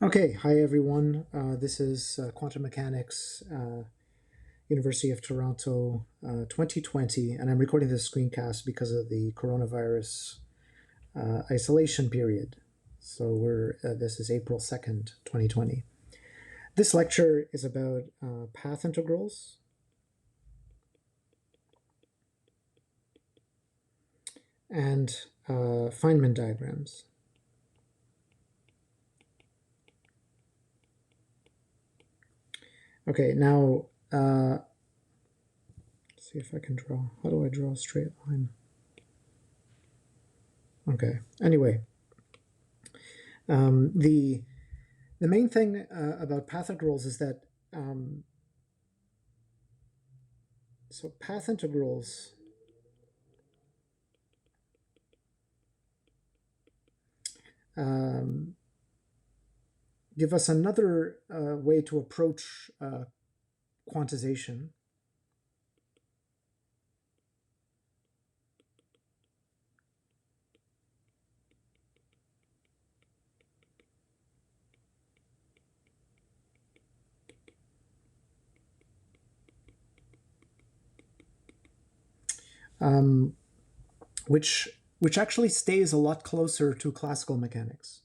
Okay, hi everyone. This is Quantum Mechanics, University of Toronto 2020, and I'm recording this screencast because of the coronavirus isolation period. So this is April 2nd, 2020. This lecture is about path integrals and Feynman diagrams. Okay, now let's see if I can draw. How do I draw a straight line? Okay. Anyway, the main thing about path integrals is that so path integrals give us another way to approach quantization. Which actually stays a lot closer to classical mechanics.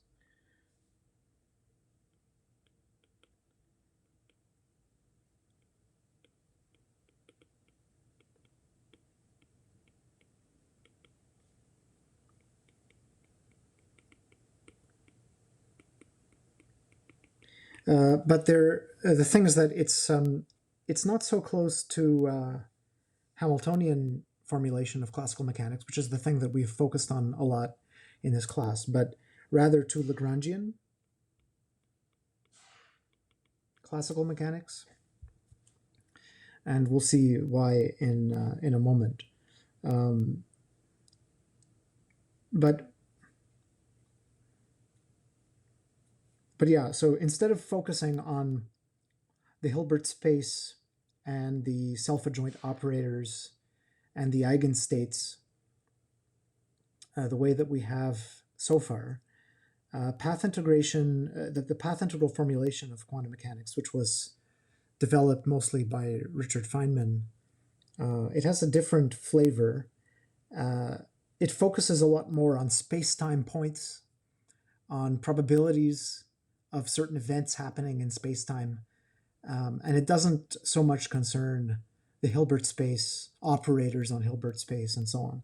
But the thing is that it's not so close to Hamiltonian formulation of classical mechanics, which is the thing that we've focused on a lot in this class, but rather to Lagrangian classical mechanics, and we'll see why in a moment. But yeah, so instead of focusing on the Hilbert space and the self-adjoint operators and the eigenstates, the way that we have so far, path integration, the path integral formulation of quantum mechanics, which was developed mostly by Richard Feynman, it has a different flavor. It focuses a lot more on space-time points, on probabilities of certain events happening in space-time, and it doesn't so much concern the Hilbert space, operators on Hilbert space, and so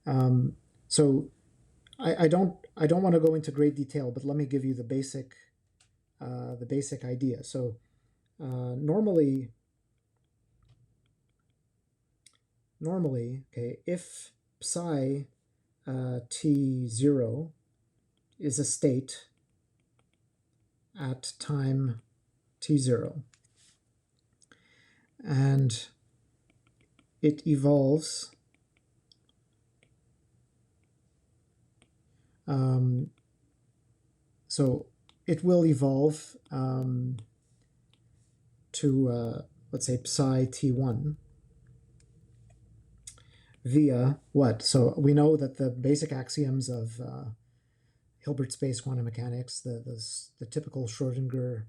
on. So I don't want to go into great detail, but let me give you the basic idea. So normally, okay, if psi t0 is a state at time t0, and it evolves so it will evolve to let's say psi t1 via what? So we know that the basic axioms of Hilbert space quantum mechanics, the typical Schrodinger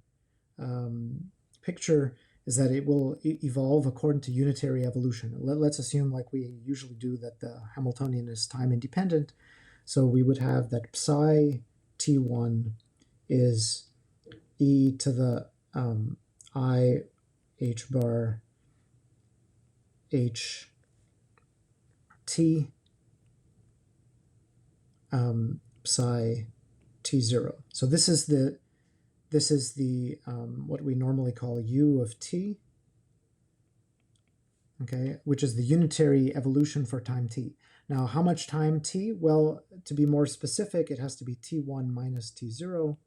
picture, is that it will evolve according to unitary evolution. Let's assume, like we usually do, that the Hamiltonian is time independent. So we would have that psi t1 is e to the I h bar h t psi t0. So this is the what we normally call u of t, okay, which is the unitary evolution for time t. Now, how much time t? Well, to be more specific, it has to be t1 minus t0,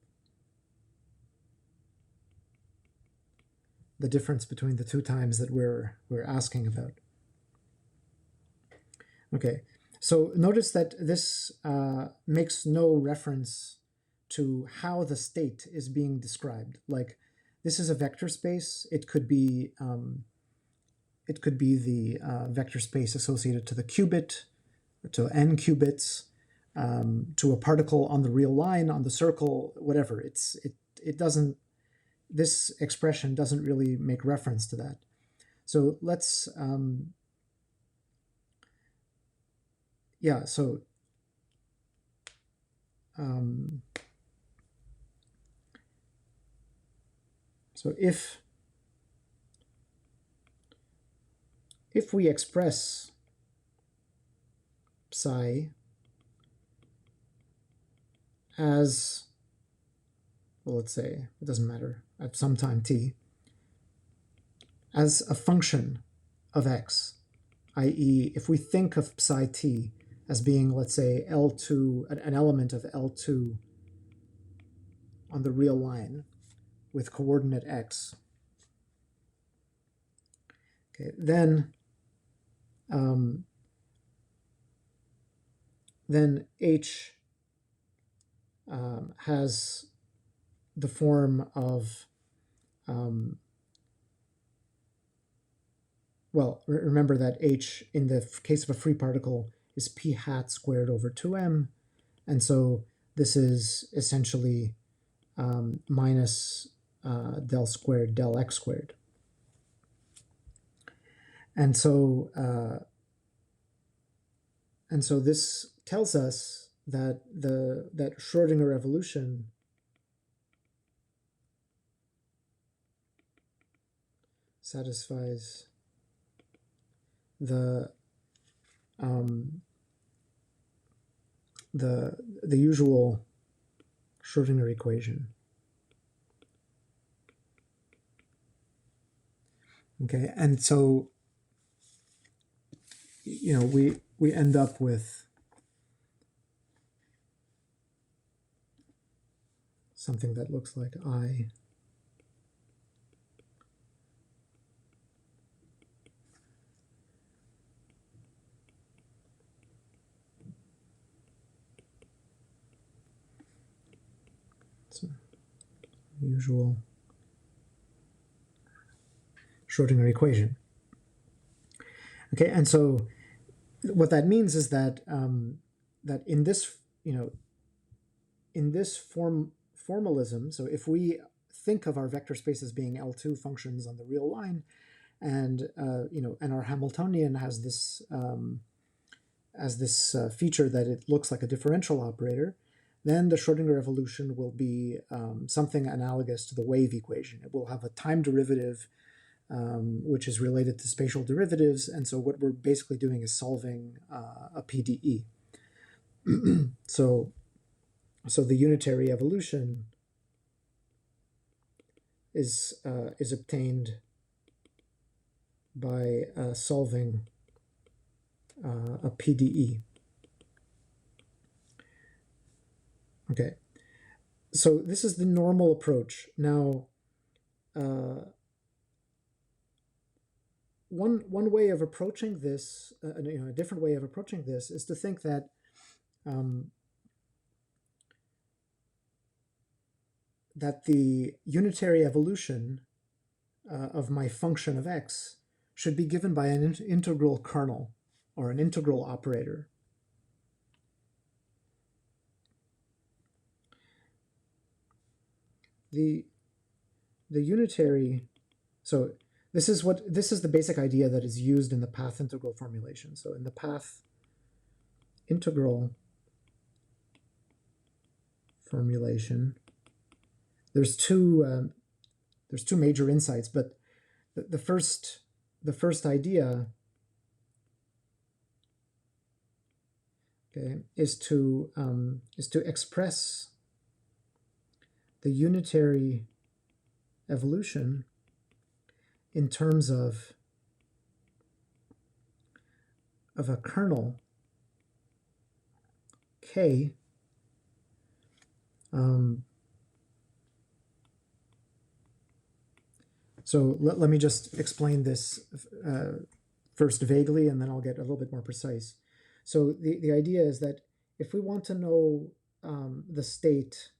the difference between the two times that we're asking about. Okay, so notice that this makes no reference to how the state is being described. Like, this is a vector space. It could be the vector space associated to the qubit, to n qubits, to a particle on the real line, on the circle, whatever. It doesn't, this expression doesn't really make reference to that. So let's, yeah, so so if we express psi as, well, let's say, it doesn't matter, at some time t, as a function of x, i.e. if we think of psi t as being, let's say, L2, an element of L2 on the real line with coordinate x, okay, then H has the form of, well, remember that H in the case of a free particle is p hat squared over 2m, and so this is essentially minus del squared del x squared. And so this tells us that that Schrödinger evolution satisfies the usual Schrödinger equation. Okay, and so we end up with something that looks like I usual Schrödinger equation. Okay, and so what that means is that that in this in this formalism, so if we think of our vector space as being L2 functions on the real line, and and our Hamiltonian has this feature that it looks like a differential operator, then the Schrödinger evolution will be something analogous to the wave equation. It will have a time derivative which is related to spatial derivatives, and so what we're basically doing is solving a PDE. So the unitary evolution is obtained by solving a PDE. Okay, so this is the normal approach. Now, one way of approaching this, a different way of approaching this, is to think that that the unitary evolution of my function of x should be given by an integral kernel or an integral operator. The unitary, so this is the basic idea that is used in the path integral formulation. So in the path integral formulation, there's two major insights, but the first idea, okay, is to express the unitary evolution in terms of a kernel K so let me just explain this first vaguely, and then I'll get a little bit more precise. So the idea is that if we want to know the state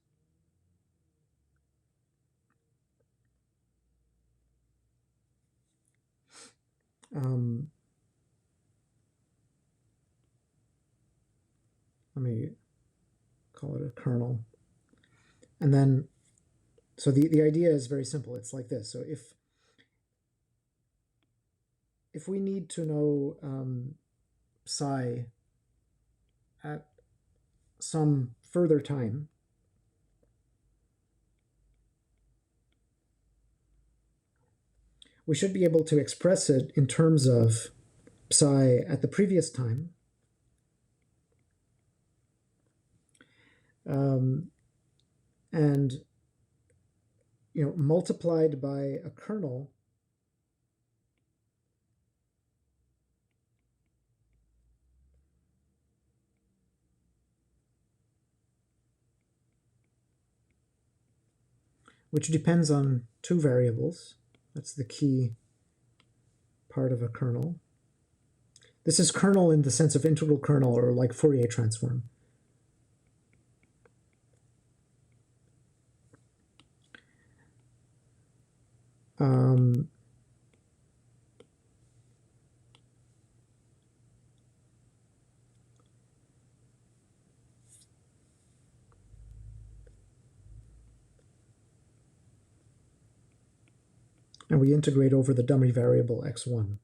let me call it a kernel. And then, so the idea is very simple. It's like this. So if we need to know psi at some further time, we should be able to express it in terms of psi at the previous time, and multiplied by a kernel which depends on two variables. That's the key part of a kernel. This is kernel in the sense of integral kernel, or like Fourier transform. And we integrate over the dummy variable x1.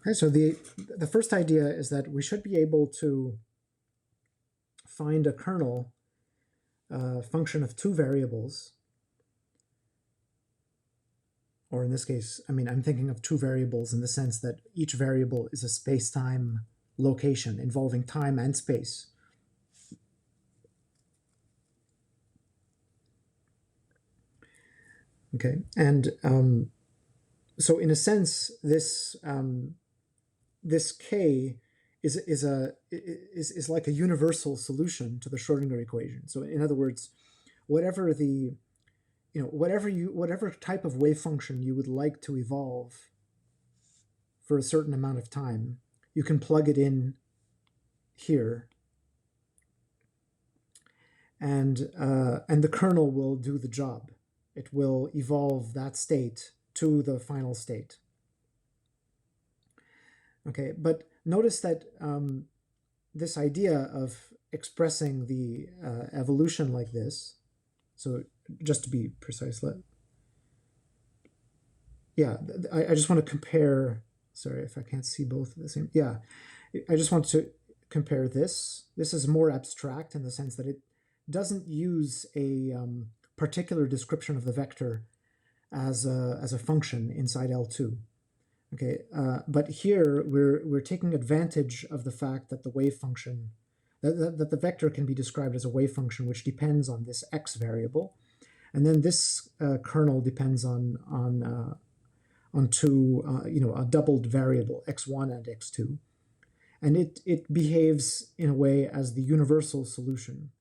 Okay, so the first idea is that we should be able to find a kernel function of two variables, or in this case, I'm thinking of two variables in the sense that each variable is a space-time location involving time and space. Okay, and so in a sense, this this K is like a universal solution to the Schrodinger equation. So in other words, whatever the whatever type of wave function you would like to evolve for a certain amount of time, you can plug it in here, and the kernel will do the job. It will evolve that state to the final state. Okay, but notice that this idea of expressing the evolution like this, so just to be precise, I just want to compare, sorry if I can't see both of the same, I just want to compare this. This is more abstract in the sense that it doesn't use a particular description of the vector as a function inside L2. Okay, but here we're taking advantage of the fact that the wave function, that the vector can be described as a wave function which depends on this x variable, and then this kernel depends on two, a doubled variable x1 and x2, and it behaves in a way as the universal solution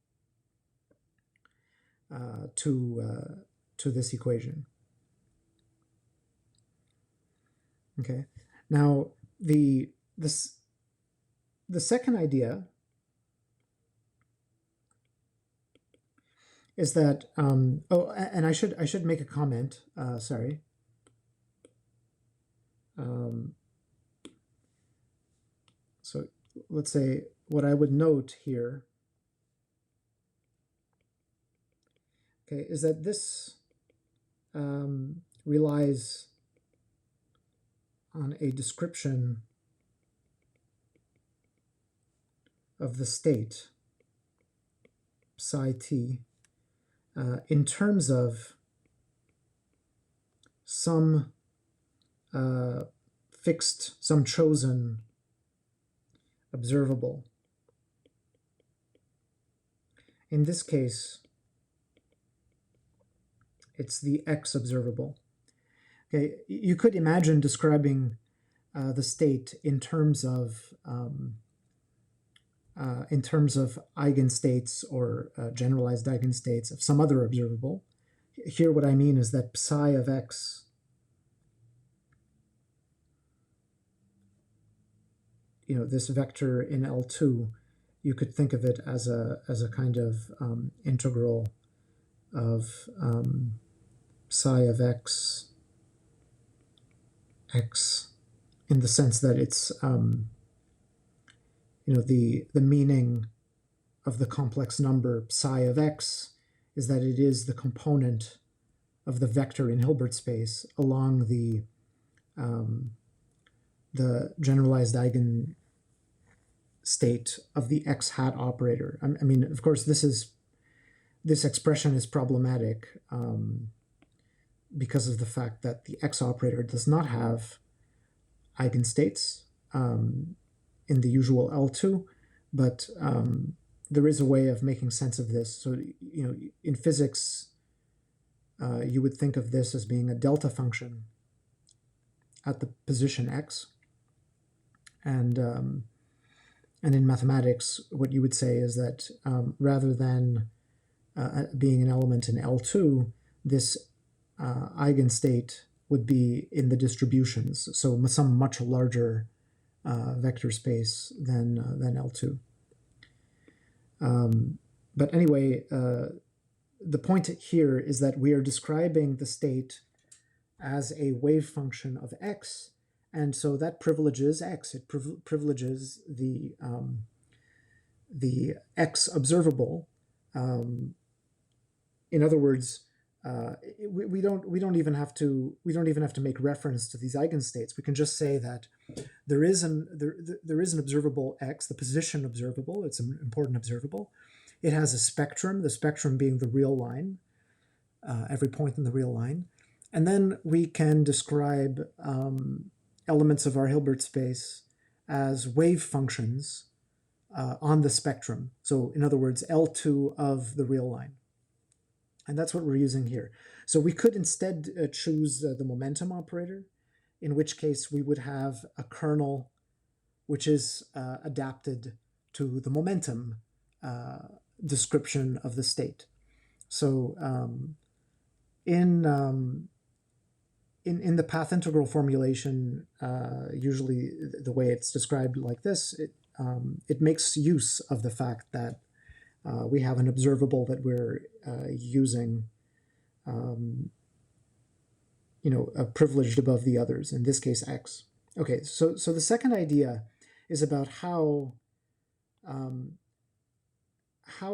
to this equation. Okay, now the second idea is that and I should make a comment. Sorry. So let's say what I would note here, okay, is that this relies on a description of the state psi t in terms of some fixed, some chosen observable. In this case, it's the x observable. Okay, you could imagine describing the state in terms of eigenstates or generalized eigenstates of some other observable. Here, what I mean is that psi of x this vector in L2, you could think of it as a kind of integral of psi of x x in the sense that it's the meaning of the complex number psi of x is that it is the component of the vector in Hilbert space along the generalized eigenstate of the x hat operator. I mean, of course, this expression is problematic because of the fact that the x operator does not have eigenstates in the usual L2, but there is a way of making sense of this. So, in physics, you would think of this as being a delta function at the position x, and in mathematics, what you would say is that rather than being an element in L2, this eigenstate would be in the distributions, so some much larger vector space than L2. But anyway, the point here is that we are describing the state as a wave function of x, and so that privileges x. It privileges the x observable. In other words, we don't even have to make reference to these eigenstates. We can just say that there is an observable x, the position observable. It's an important observable. It has a spectrum, the spectrum being the real line, every point in the real line. And then we can describe elements of our Hilbert space as wave functions on the spectrum. So in other words, L2 of the real line. And that's what we're using here. So we could instead choose the momentum operator, in which case we would have a kernel which is adapted to the momentum description of the state. So in the path integral formulation, usually the way it's described like this, it makes use of the fact that we have an observable that we're using, privileged above the others, in this case x. Okay, so the second idea is about how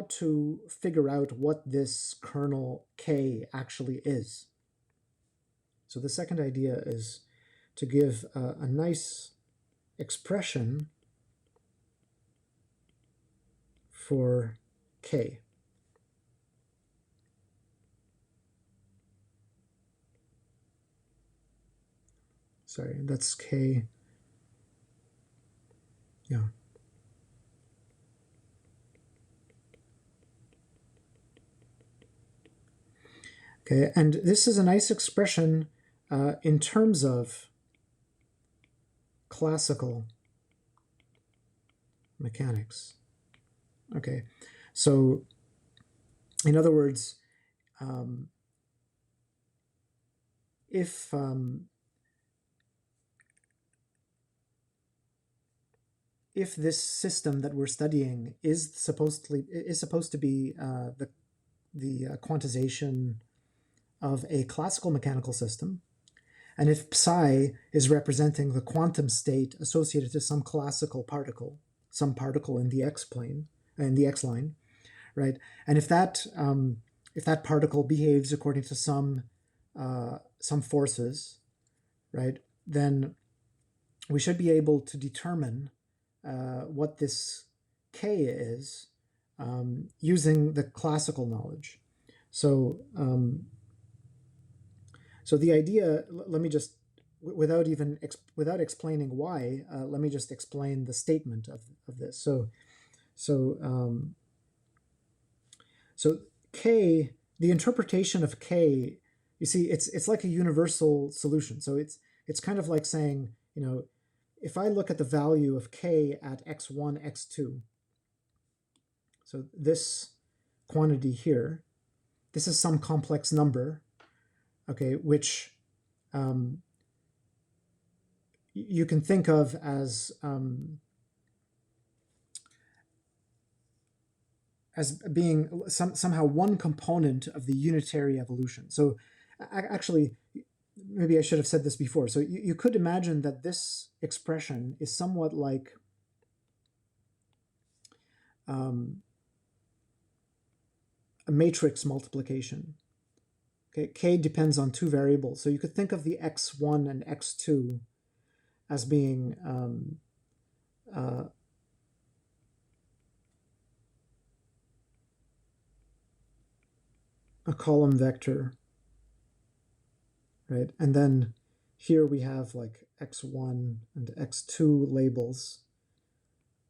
to figure out what this kernel K actually is. So the second idea is to give a nice expression for K. Sorry, that's K. Yeah. Okay, and this is a nice expression in terms of classical mechanics. Okay, so in other words, if this system that we're studying is supposed to be the quantization of a classical mechanical system, and if psi is representing the quantum state associated to some classical particle, some particle in the x-plane, in the x-line, right? And if that particle behaves according to some forces, right, then we should be able to determine what this K is using the classical knowledge. So so the idea, let me just, without explaining why, let me just explain the statement of this. So K, the interpretation of K, you see, it's like a universal solution. So it's kind of like saying, if I look at the value of K at x1, x2, so this quantity here, this is some complex number, okay, which you can think of as being somehow one component of the unitary evolution. So actually, maybe I should have said this before. So you could imagine that this expression is somewhat like a matrix multiplication. Okay, k depends on two variables. So you could think of the x1 and x2 as being a column vector, right? And then here we have like x1 and x2 labels,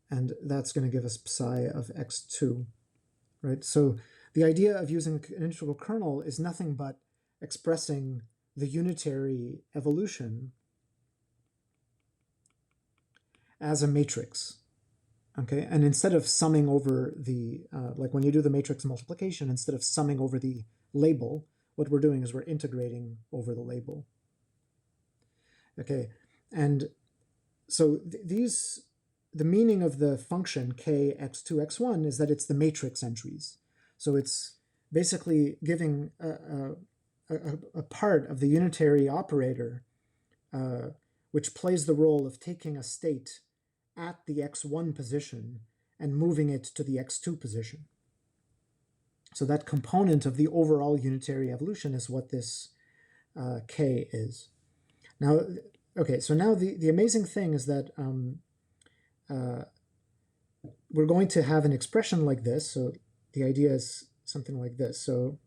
and that's going to give us psi of x2, right? So the idea of using an integral kernel is nothing but expressing the unitary evolution as a matrix, okay? And instead of summing over the, like when you do the matrix multiplication, instead of summing over the label, what we're doing is we're integrating over the label. Okay, and so the meaning of the function k x2 x1 is that it's the matrix entries. So it's basically giving a part of the unitary operator which plays the role of taking a state at the x1 position and moving it to the x2 position. So that component of the overall unitary evolution is what this k is. Now, okay, so now the amazing thing is that we're going to have an expression like this. So the idea is something like this. So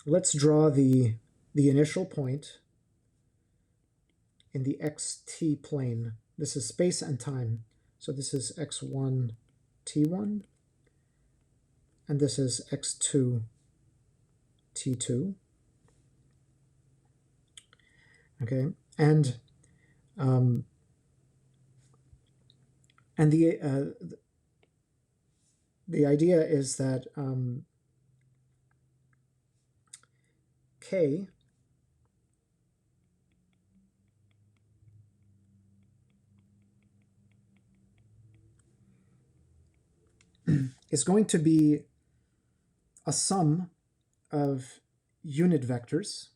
let's draw the initial point in the xt plane. This is space and time. So this is x1, t1, and this is x2, t2. Okay, and the idea is that k is going to be a sum of unit vectors.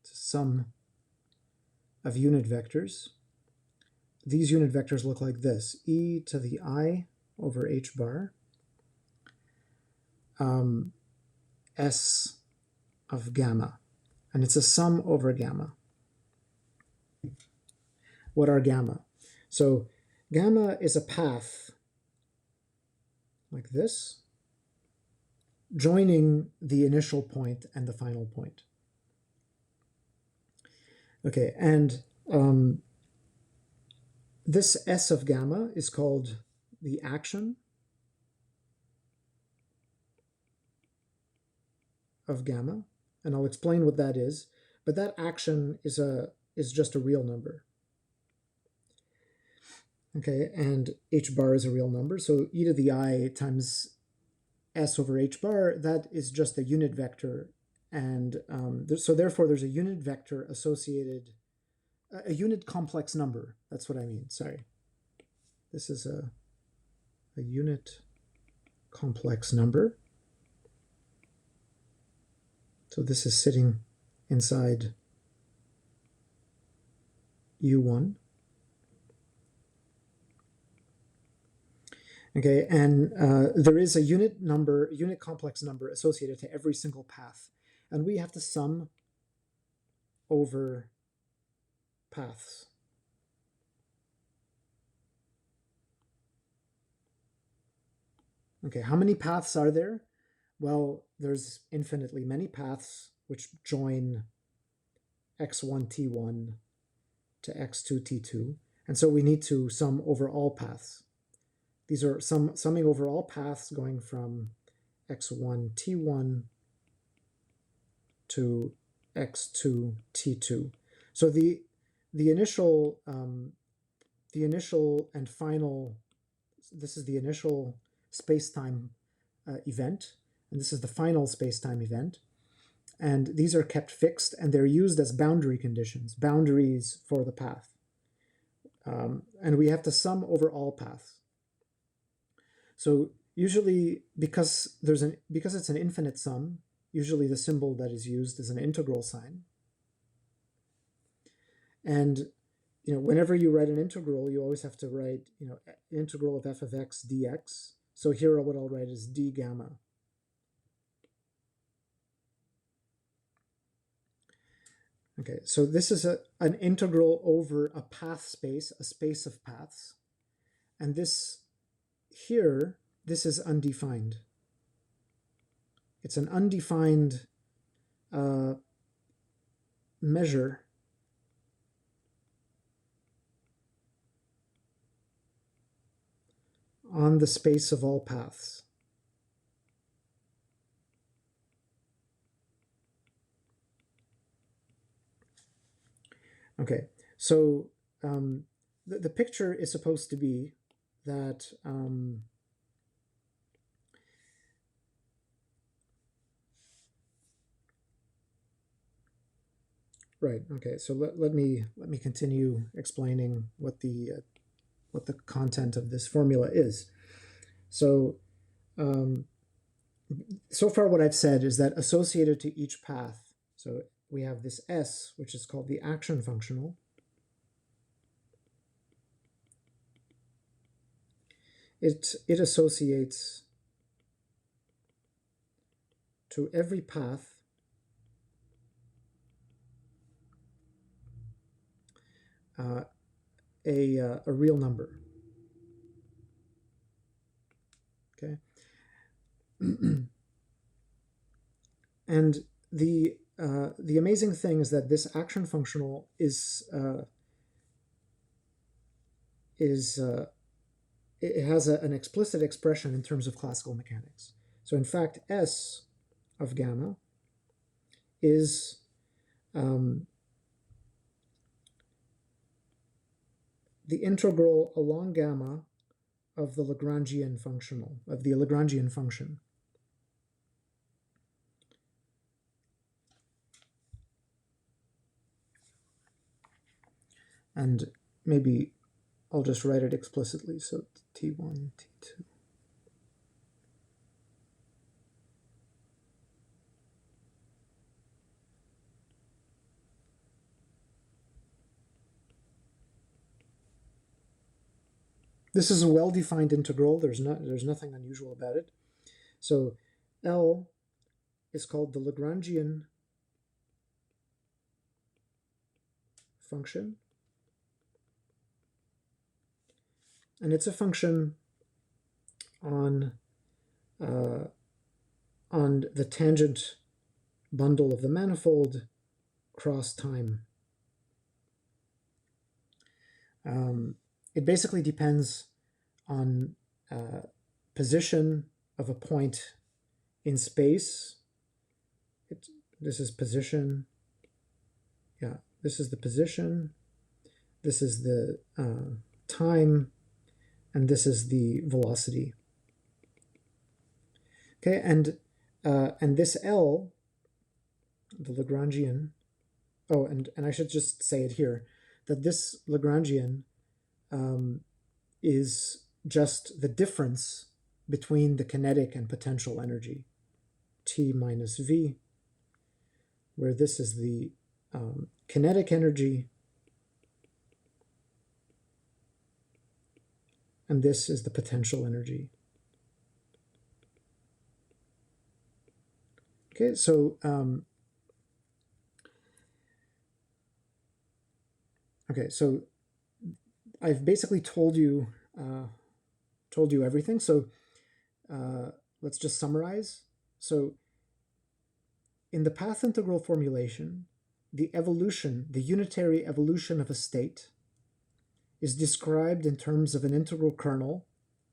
It's a sum of unit vectors. These unit vectors look like this: e to the I over h bar, s of gamma, and it's a sum over gamma. What are gamma? So gamma is a path like this, joining the initial point and the final point. Okay, and this S of gamma is called the action of gamma, and I'll explain what that is, but that action is just a real number. Okay, and h bar is a real number, so e to the I times s over h bar, that is just a unit vector, and so therefore there's a unit vector associated, a unit complex number, that's what I mean, sorry. This is a unit complex number. So this is sitting inside U1. Okay, and there is a unit complex number associated to every single path, and we have to sum over paths. Okay, how many paths are there? Well, there's infinitely many paths which join x1, t1 to x2, t2, and so we need to sum over all paths. These are summing over all paths going from x1, t1 to x2, t2. So the initial and final, this is the initial space-time event, and this is the final space-time event. And these are kept fixed, and they're used as boundary conditions, boundaries for the path. And we have to sum over all paths. So usually, because it's an infinite sum, Usually the symbol that is used is an integral sign. And whenever you write an integral, you always have to write, integral of f of x dx. So here what I'll write is d gamma. Okay, so this is an integral over a path space, a space of paths. And this here, this is undefined. It's an undefined measure on the space of all paths. Okay, so the picture is supposed to be that right. Okay, so let me continue explaining what the content of this formula is. So so far what I've said is that associated to each path, so we have this S, which is called the action functional. It associates to every path a real number. Okay, and the amazing thing is that this action functional it has an explicit expression in terms of classical mechanics. So in fact, S of gamma is the integral along gamma of the Lagrangian function. And maybe I'll just write it explicitly. So T1, T2. This is a well-defined integral. There's nothing unusual about it. So L is called the Lagrangian function. And it's a function on the tangent bundle of the manifold cross time. It basically depends on position of a point in space. This is position. Yeah, this is the position. This is the time, and this is the velocity. Okay, and this L, the Lagrangian. Oh, and I should just say it here, that this Lagrangian is just the difference between the kinetic and potential energy, T minus V, where this is the kinetic energy, and this is the potential energy. Okay, so so I've basically told you everything. So let's just summarize. So in the path integral formulation, the unitary evolution of a state is described in terms of an integral kernel,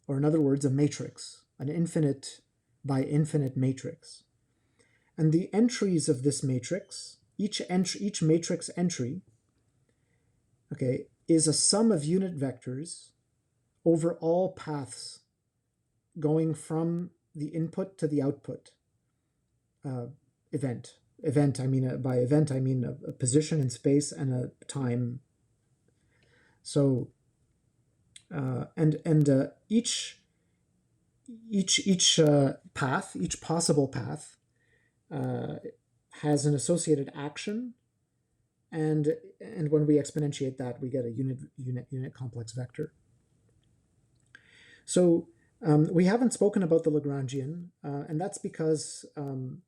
or in other words, a matrix, an infinite by infinite matrix. And the entries of this matrix, each matrix entry, okay, is a sum of unit vectors over all paths going from the input to the output event. Event, I mean, by event, I mean a position in space and a time. So, each path, each possible path, has an associated action, and when we exponentiate that, we get a unit complex vector. So we haven't spoken about the Lagrangian, and that's because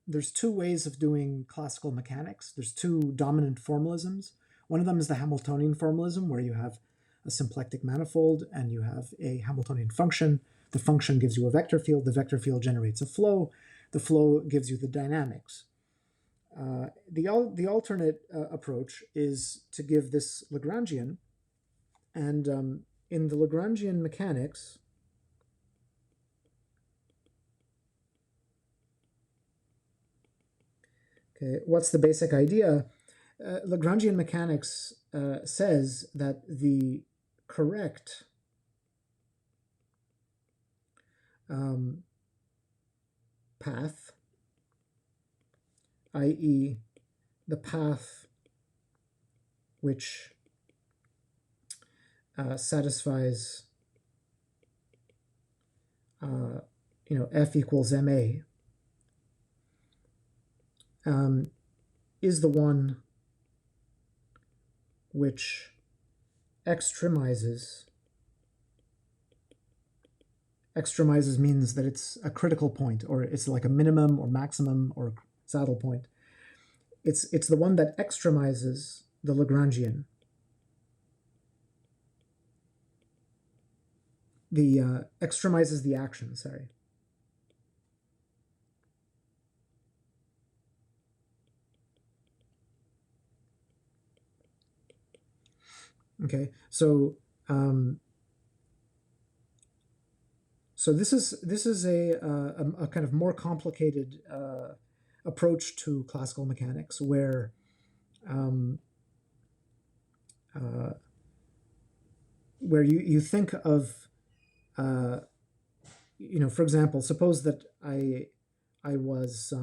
there's two ways of doing classical mechanics. There's two dominant formalisms. One of them is the Hamiltonian formalism, where you have a symplectic manifold and you have a Hamiltonian function. The function gives you a vector field. The vector field generates a flow. The flow gives you the dynamics. The alternate approach is to give this Lagrangian, and in the Lagrangian mechanics, okay, what's the basic idea? Lagrangian mechanics says that the correct path, i.e., the path which satisfies f equals ma, is the one which extremizes. Extremizes means that it's a critical point, or it's like a minimum or maximum or saddle point. It's the one that extremizes the Lagrangian. The extremizes the action, sorry. Okay, so this is a kind of more complicated approach to classical mechanics, where you think of for example, suppose that I was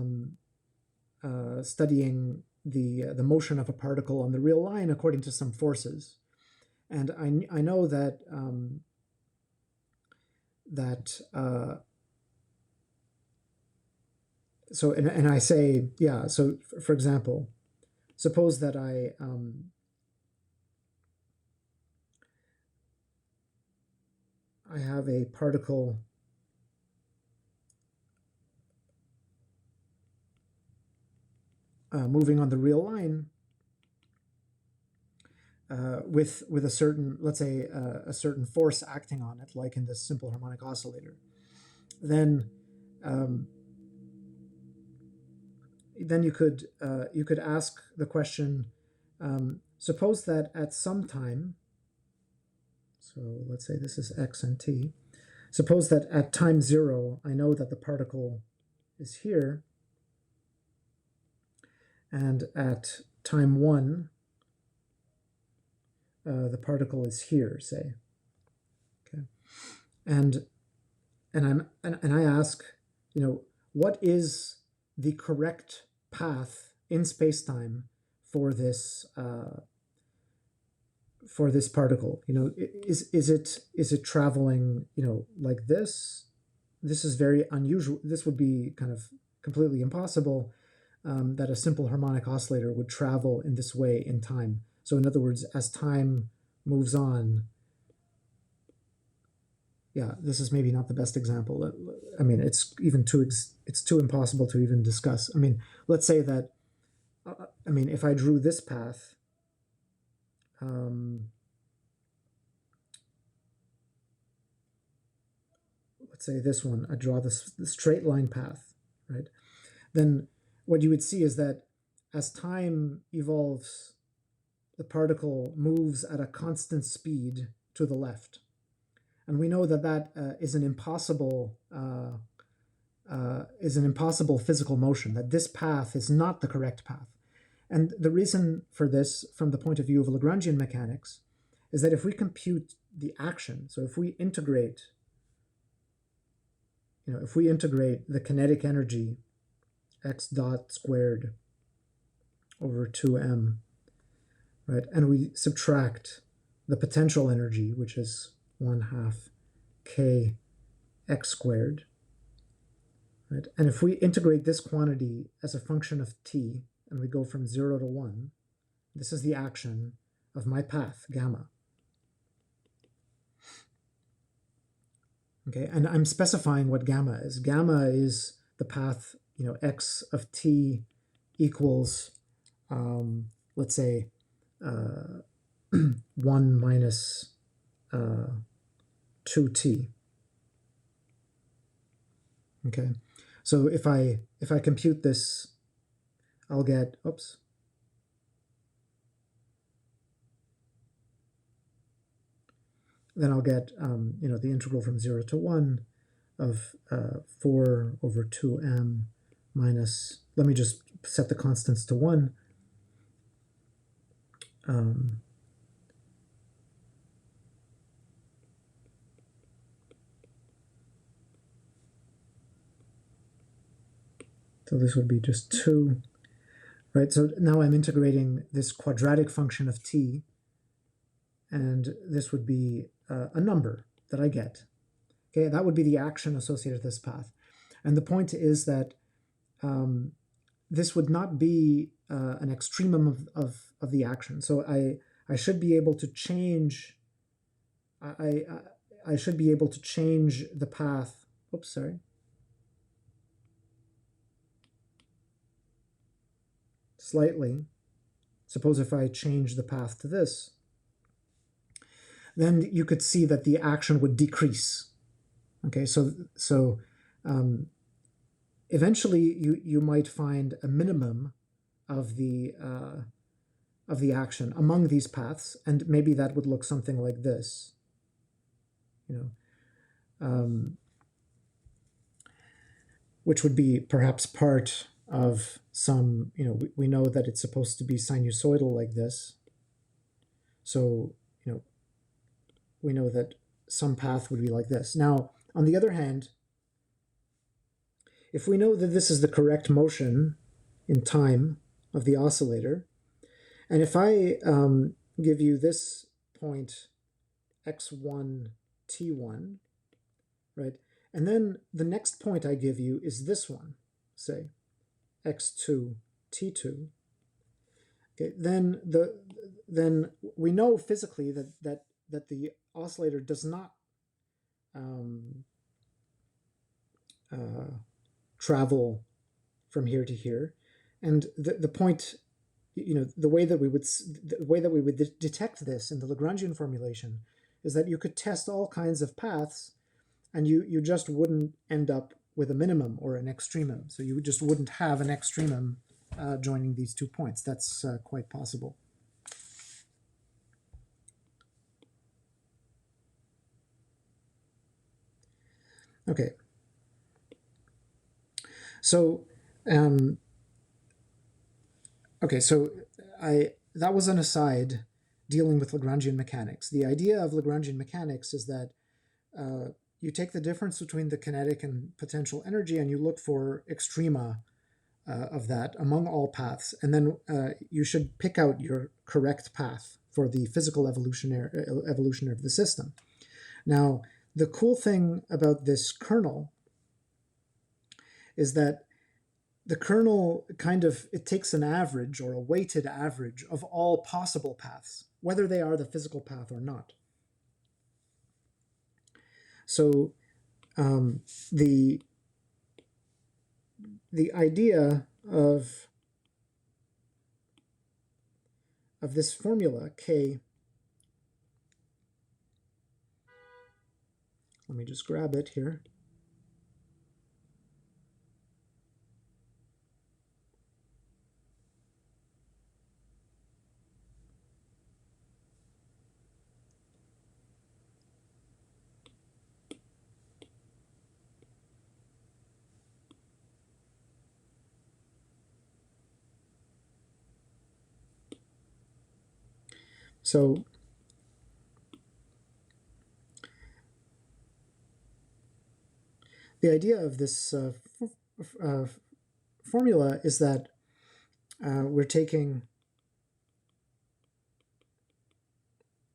studying the motion of a particle on the real line according to some forces, and I know that so and I say, yeah, so for example, suppose that I have a particle moving on the real line with a certain, let's say, a certain force acting on it, like in this simple harmonic oscillator. Then you could ask the question, suppose that at some time, so let's say this is x and t, suppose that at time 0 I know that the particle is here, and at time 1 the particle is here, say. Okay, and I ask, what is the correct path in space-time for this particle? Is it traveling like this? This is very unusual. This would be kind of completely impossible, that a simple harmonic oscillator would travel in this way in time. So in other words, as time moves on, yeah, this is maybe not the best example. I mean, it's too impossible to even discuss. I mean, let's say that, if I drew this path, let's say this one, I draw this straight line path, right? Then what you would see is that as time evolves, the particle moves at a constant speed to the left. And we know that is an impossible physical motion, that this path is not the correct path. And the reason for this, from the point of view of Lagrangian mechanics, is that if we compute the action, so if we integrate the kinetic energy x dot squared over 2m, right, and we subtract the potential energy, which is 1/2 k x squared, right? And if we integrate this quantity as a function of t, and we go from 0 to 1, this is the action of my path, gamma. Okay, and I'm specifying what gamma is. Gamma is the path, x of t equals, let's say, 1 minus 2t. Okay, so if I compute this, I'll get, then I'll get, the integral from 0 to 1 of 4 over 2m minus, let me just set the constants to 1. So this would be just 2, right? So now I'm integrating this quadratic function of t, and this would be a number that I get. Okay, that would be the action associated with this path. And the point is that this would not be an extremum of the action. So I should be able to change, I should be able to change the path, slightly. Suppose if I change the path to this, then you could see that the action would decrease. Okay, so eventually you might find a minimum of the action among these paths, and maybe that would look something like this. Which would be perhaps part of some, we know that it's supposed to be sinusoidal like this. So, we know that some path would be like this. Now, on the other hand, if we know that this is the correct motion in time of the oscillator, and if I give you this point x1, t1, right, and then the next point I give you is this one, say x2, t2, okay, then we know physically that the oscillator does not travel from here to here, and the point, the way that we would detect this in the Lagrangian formulation is that you could test all kinds of paths, and you just wouldn't end up with a minimum or an extremum. So you just wouldn't have an extremum joining these 2 points. That's quite possible. Okay. So, that was an aside dealing with Lagrangian mechanics. The idea of Lagrangian mechanics is that you take the difference between the kinetic and potential energy and you look for extrema of that among all paths, and then you should pick out your correct path for the physical evolution of the system. Now, the cool thing about this kernel is that the kernel it takes an average or a weighted average of all possible paths, whether they are the physical path or not. So the idea of this formula, K, let me just grab it here. So the idea of this formula is that we're taking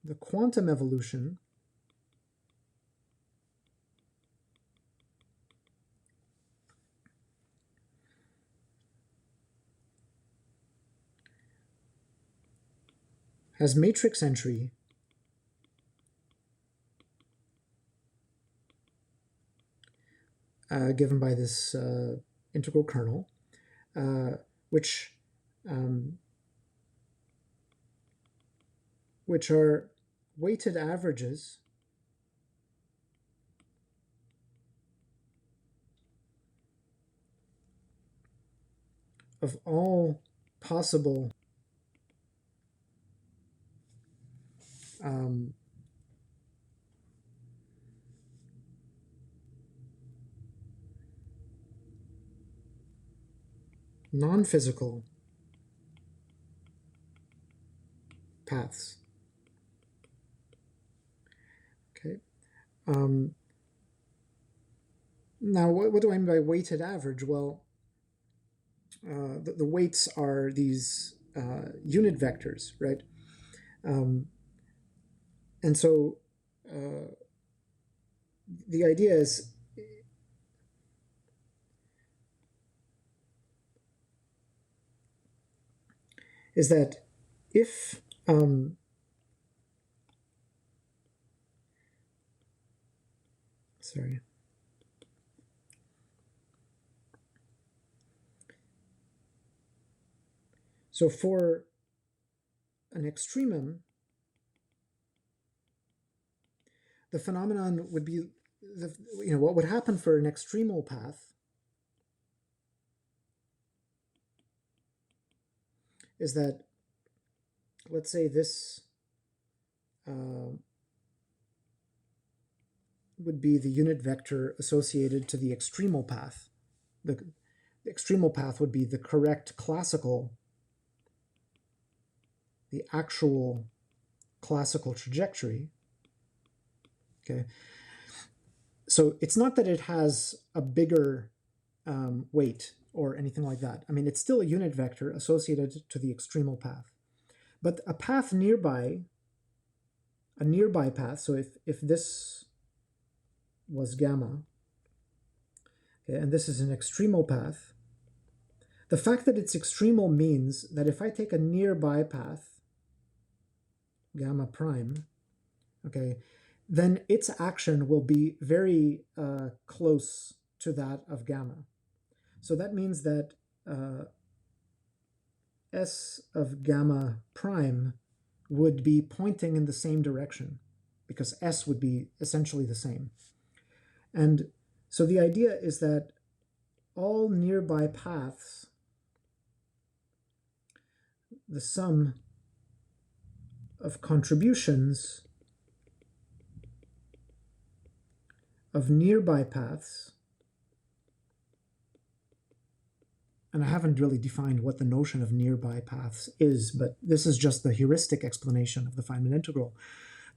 the quantum evolution has matrix entry given by this integral kernel, which are weighted averages of all possible non-physical paths. Okay. Now, what do I mean by weighted average? Well, the weights are these unit vectors, right? And so the idea is that if sorry. So for an extremum, the phenomenon would be, what would happen for an extremal path is that, let's say this would be the unit vector associated to the extremal path. The extremal path would be the correct classical, the actual classical trajectory. Okay. So it's not that it has a bigger weight or anything like that. I mean, it's still a unit vector associated to the extremal path. But a path nearby, a nearby path, so if this was gamma, okay, and this is an extremal path, the fact that it's extremal means that if I take a nearby path, gamma prime, okay, then its action will be very close to that of gamma. So that means that S of gamma prime would be pointing in the same direction because S would be essentially the same. And so the idea is that all nearby paths, the sum of contributions of nearby paths, and I haven't really defined what the notion of nearby paths is, but this is just the heuristic explanation of the Feynman integral.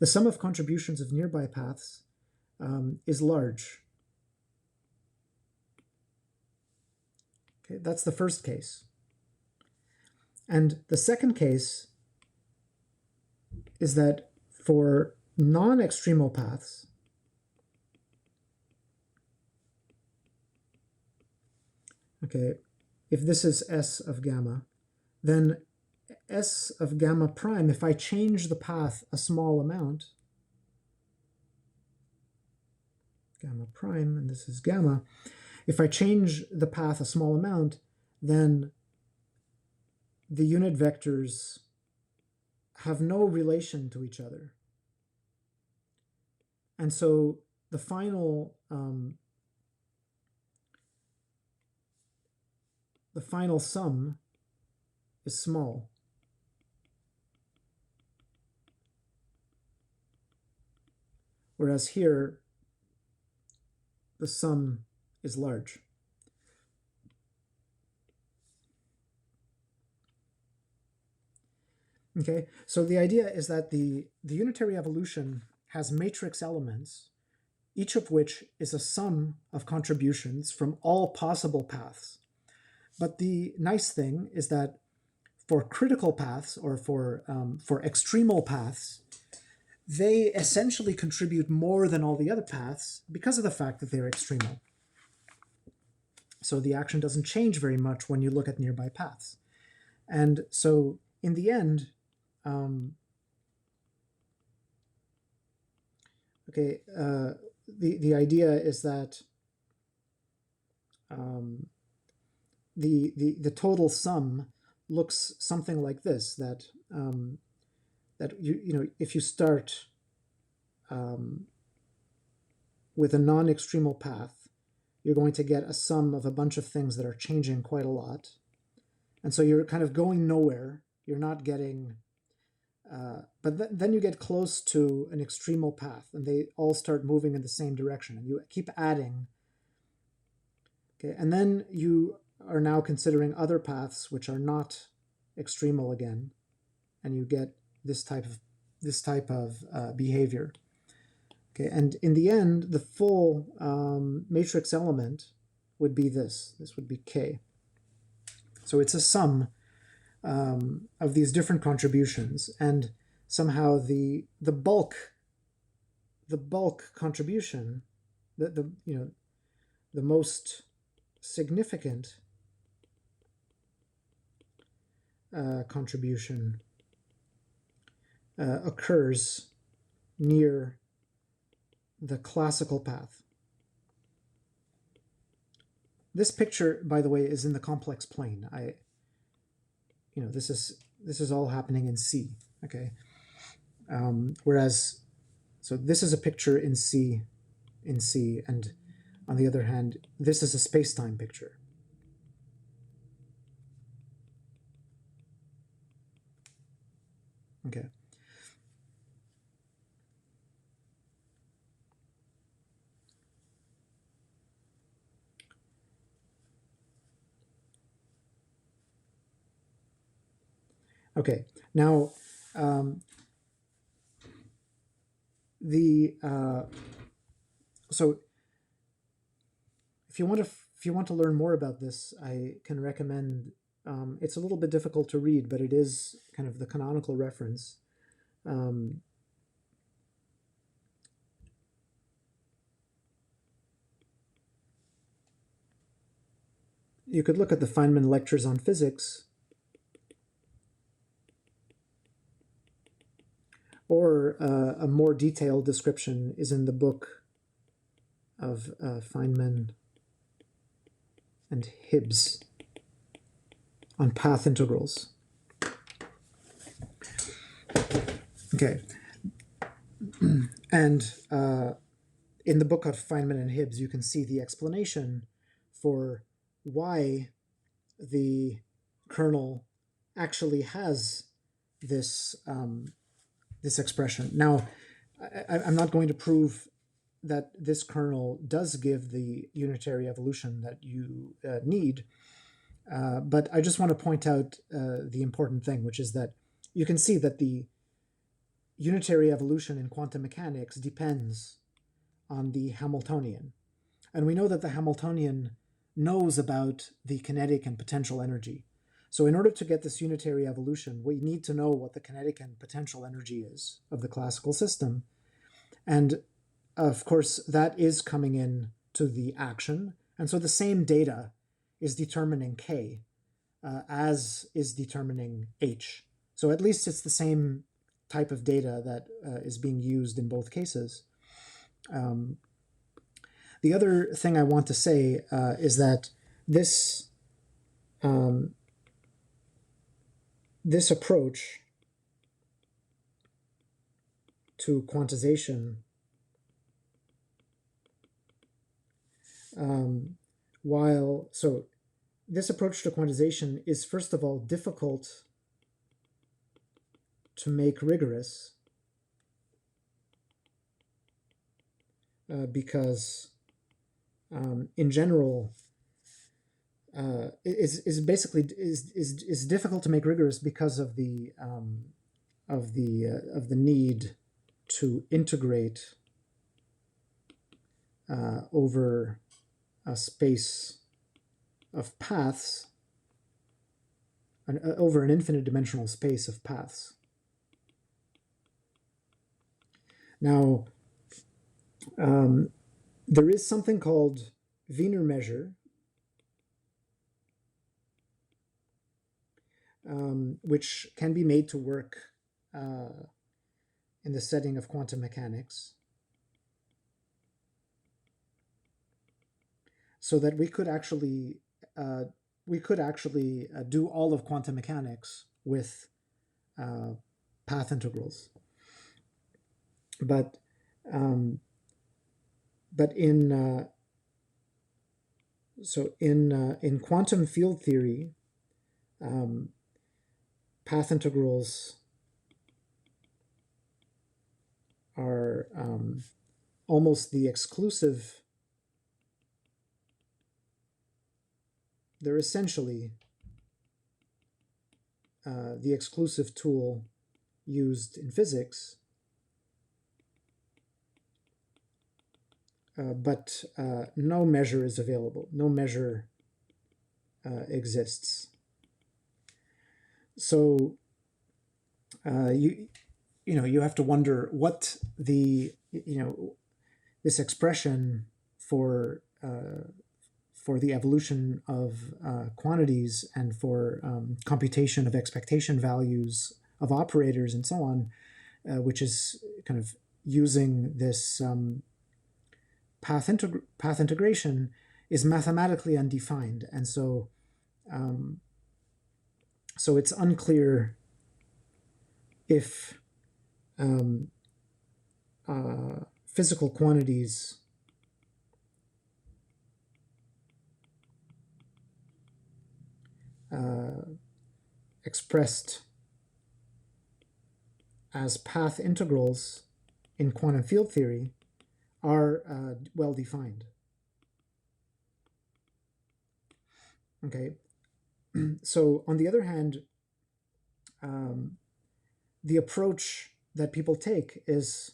The sum of contributions of nearby paths is large. Okay, that's the first case. And the second case is that for non-extremal paths, okay, if this is S of gamma, then S of gamma prime, if I change the path a small amount, gamma prime, and this is gamma, if I change the path a small amount, then the unit vectors have no relation to each other. And so the final sum is small. Whereas here, the sum is large. Okay, so the idea is that the unitary evolution has matrix elements, each of which is a sum of contributions from all possible paths. But the nice thing is that for critical paths or for extremal paths, they essentially contribute more than all the other paths because of the fact that they're extremal. So the action doesn't change very much when you look at nearby paths. And so in the end, Okay, the idea is that the total sum looks something like this. That if you start with a non-extremal path, you're going to get a sum of a bunch of things that are changing quite a lot, and so you're kind of going nowhere. You're not getting but then you get close to an extremal path, and they all start moving in the same direction, and you keep adding. Okay, and then you are now considering other paths which are not extremal again, and you get this type of behavior. Okay, and in the end, the full matrix element would be this. This would be K. So it's a sum of these different contributions, and somehow the bulk contribution, the most significant contribution occurs near the classical path. This picture, by the way, is in the complex plane. This is all happening in C. Okay, whereas, so this is a picture in C, and on the other hand, this is a space-time picture. Okay. Okay. Now, so if you want to learn more about this, I can recommend. It's a little bit difficult to read, but it is kind of the canonical reference. You could look at the Feynman Lectures on Physics, or a more detailed description is in the book of Feynman and Hibbs on path integrals. Okay. And in the book of Feynman and Hibbs, you can see the explanation for why the kernel actually has this this expression. Now, I'm not going to prove that this kernel does give the unitary evolution that you need, but I just want to point out the important thing, which is that you can see that the unitary evolution in quantum mechanics depends on the Hamiltonian. And we know that the Hamiltonian knows about the kinetic and potential energy. So in order to get this unitary evolution, we need to know what the kinetic and potential energy is of the classical system. And of course, that is coming in to the action. And so the same data is determining K as is determining H. So at least it's the same type of data that is being used in both cases. The other thing I want to say is that this this approach to quantization, this approach to quantization is first of all difficult to make rigorous because in general is difficult to make rigorous because of the need to integrate over a space of paths, over an infinite dimensional space of paths. Now, there is something called Wiener measure, which can be made to work in the setting of quantum mechanics. so that we could actually do all of quantum mechanics with path integrals. But in in quantum field theory, path integrals are almost the exclusive. They're essentially the exclusive tool used in physics, but no measure is available. No measure exists. So you have to wonder what this expression for the evolution of quantities and for computation of expectation values of operators and so on, which is kind of using this path integration, is mathematically undefined, and so it's unclear if physical quantities expressed as path integrals in quantum field theory are well defined. Okay, so on the other hand, the approach that people take is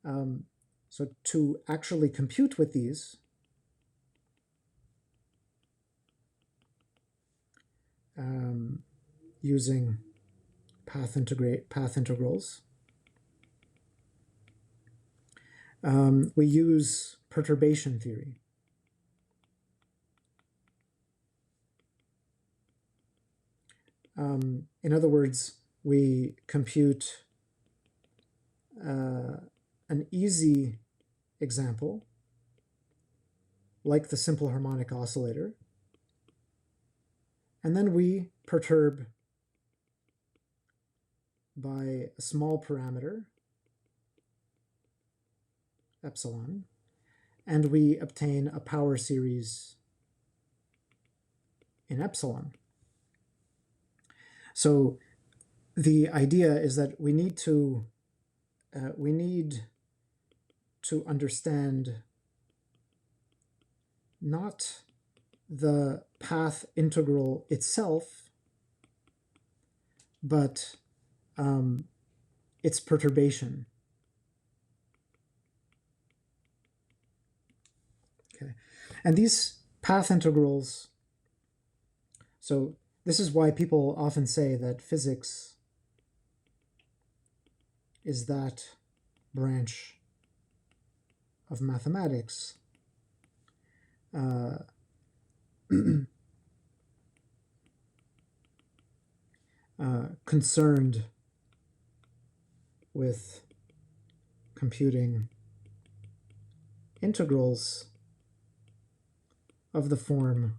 so to actually compute with these, using path integrals. We use perturbation theory. In other words, we compute an easy example, like the simple harmonic oscillator, and then we perturb by a small parameter, epsilon, and we obtain a power series in epsilon. So the idea is that we need to understand not the path integral itself, but its perturbation. Okay, and these path integrals, so this is why people often say that physics is that branch of mathematics concerned with computing integrals of the form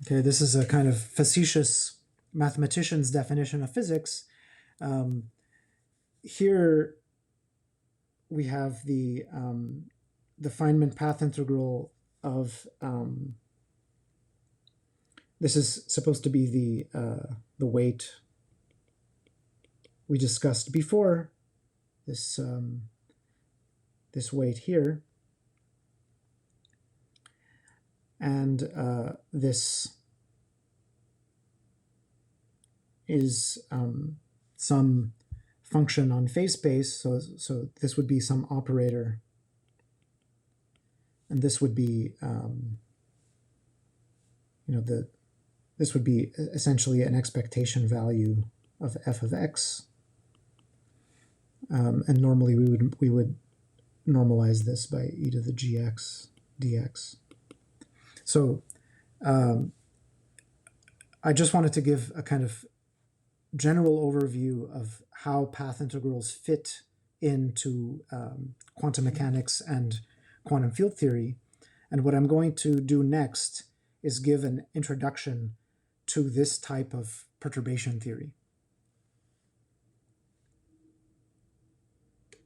okay, this is a kind of facetious mathematician's definition of physics. Here we have the Feynman path integral of this is supposed to be the weight we discussed before, this this weight here, and this is some function on phase space, so this would be some operator, and this would be this would be essentially an expectation value of f of x, and normally we would normalize this by e to the gx dx. So I just wanted to give a kind of general overview of how path integrals fit into quantum mechanics and quantum field theory. And what I'm going to do next is give an introduction to this type of perturbation theory.